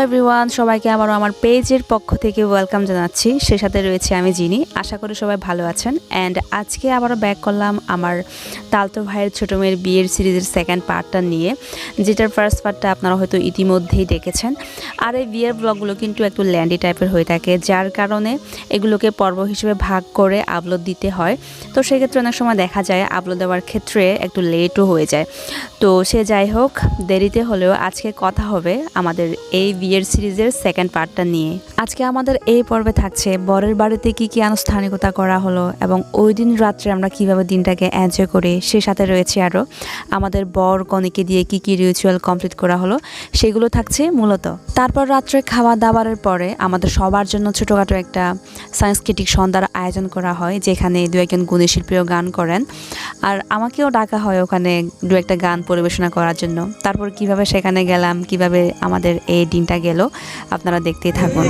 Everyone, সবাইকে আবারও আমার পেজের পক্ষ থেকে ওয়েলকাম জানাচ্ছি। সে সাথে রয়েছে আমি জিনি। আশা করি সবাই ভালো আছেন। অ্যান্ড আজকে আবারও ব্যাক করলাম আমার তালতো ভাইয়ের ছোটো মেয়ের বিয়ের সিরিজের সেকেন্ড পার্টটা নিয়ে, যেটার ফার্স্ট পার্টটা আপনারা হয়তো ইতিমধ্যেই দেখেছেন। আর এই বিয়ের ব্লগগুলো কিন্তু একটু ল্যান্ডি টাইপের হয়ে থাকে, যার কারণে এগুলোকে পর্ব হিসেবে ভাগ করে আপলোড দিতে হয়। তো সেক্ষেত্রে অনেক সময় দেখা যায় আপলোড দেওয়ার ক্ষেত্রে একটু লেটও হয়ে যায়। তো সে যাই হোক, দেরিতে হলেও আজকে কথা হবে আমাদের এই বিয়ের সিরিজের সেকেন্ড পার্টটা নিয়ে। আজকে আমাদের এই পর্বে থাকছে বরের বাড়িতে কি কি আনুষ্ঠানিকতা করা হলো এবং ওই দিন রাত্রে আমরা কিভাবে দিনটাকে এনজয় করি। সে সাথে রয়েছে আরও আমাদের বর কনেকে দিয়ে কি কি রিচুয়াল কমপ্লিট করা হলো, সেগুলো থাকছে মূলত। তারপর রাত্রে খাওয়া দাওয়ার পরে আমাদের সবার জন্য ছোটোখাটো একটা সাংস্কৃতিক সন্ধ্যার আয়োজন করা হয়, যেখানে দু একজন গুণী শিল্পীও গান করেন। আর আমাকেও ডাকা হয় ওখানে দু একটা গান পরিবেশনা করার জন্য। তারপর কিভাবে সেখানে গেলাম, কিভাবে আমাদের এই দিনটা গেল, আপনারা দেখতেই থাকুন।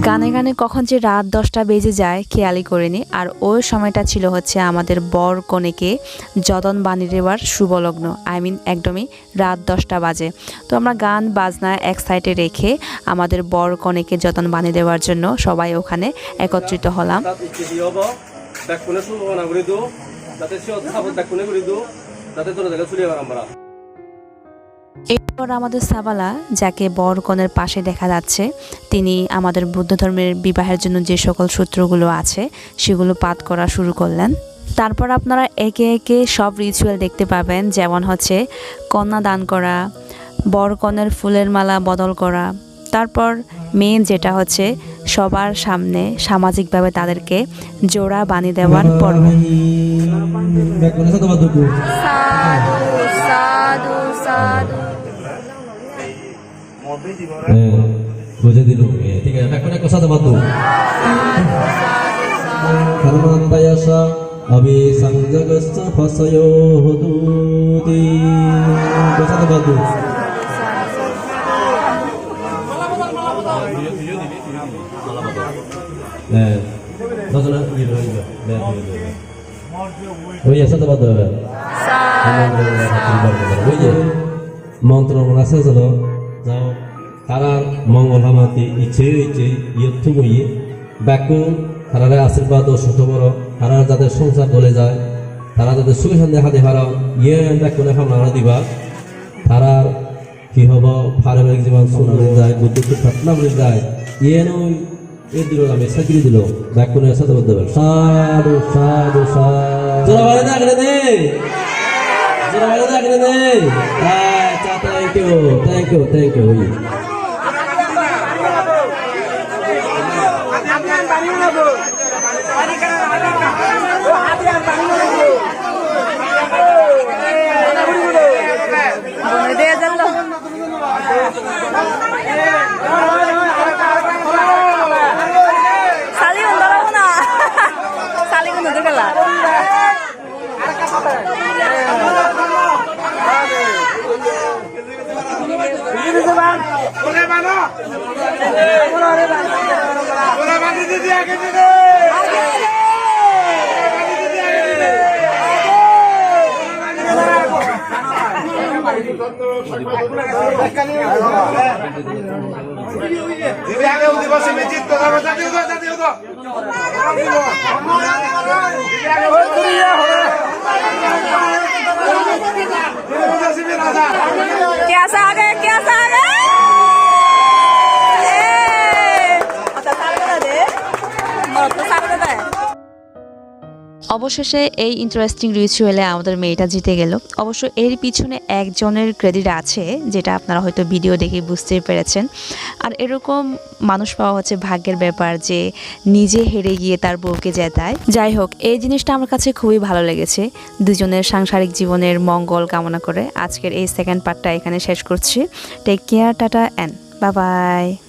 গানে গানে কখন যে রাত 10টা বেজে যায় খেয়ালই করিনি। আর ওই সময়টা ছিল হচ্ছে আমাদের বর কনেকে যতন বানিয়ে দেওয়ার শুভলগ্ন। একদমই রাত 10টা বাজে। তো আমরা গান বাজনা এক সাইডে রেখে আমাদের বর কনেকে যতন বানিয়ে দেওয়ার জন্য সবাই ওখানে একত্রিত হলাম। এরপর আমাদের সাবালা, যাকে বর কনের পাশে দেখা যাচ্ছে, তিনি আমাদের বৌদ্ধ ধর্মের বিবাহের জন্য যে সকল সূত্রগুলো আছে সেগুলো পাঠ করা শুরু করলেন। তারপর আপনারা একে একে সব রিচুয়াল দেখতে পাবেন, যেমন হচ্ছে কন্যা দান করা, বর কনের ফুলের মালা বদল করা, তারপর মেন যেটা হচ্ছে সবার সামনে সামাজিকভাবে তাদেরকে জোড়া বানিয়ে দেওয়ার পর্ব। বুঝে দিল, ঠিক আছে। এখন এক কথা বাদু ধর্মান্তয়সা অবিসংযোগস্য ফসয়োঃ দূতি কথা বাদু। হ্যাঁ রচনা ওই সাথে বাদু হবে ওই যে মন্ত্র আছে চলো যাও তারার মঙ্গল হামাতি ইচ্ছে ইচ্ছে ইয়থু বইয়ে ব্যাকুম তারারে আশীর্বাদ ও ছোট বড় তারা যাদের সংসার চলে যায়, তারা যাদের সুখে সন্ধ্যে হাতে হারাও ইয়ে ব্যাকুনে খামনা দিবা তারার কি হব পারিবারিক জীবন সুন্দর যায় বুদ্ধিকে ঘটনা বলে যায় ইয়েনো এর দিল আমি সাকিরি দিল ব্যাকুনের সাথে বলতে পারবে সাধু সাধু সাধু জোরা বলে না করে দে জোরা বলে না করে দে আচ্ছা থ্যাংক ইউ থ্যাংক ইউ कैसा आ गए অবশেষে এই ইন্টারেস্টিং রিচুয়ালে আমাদের মেয়েটা জিতে গেল। অবশ্য এর পিছনে একজনের ক্রেডিট আছে, যেটা আপনারা হয়তো ভিডিও দেখে বুঝতে পেরেছেন। আর এরকম মানুষ পাওয়া হচ্ছে ভাগ্যের ব্যাপার, যে নিজে হেরে গিয়ে তার বউকে জেতায়। যাই হোক, এই জিনিসটা আমার কাছে খুবই ভালো লেগেছে। দুজনের সাংসারিক জীবনের মঙ্গল কামনা করে আজকের এই সেকেন্ড পার্টটা এখানে শেষ করছি। Take care, tata and bye by.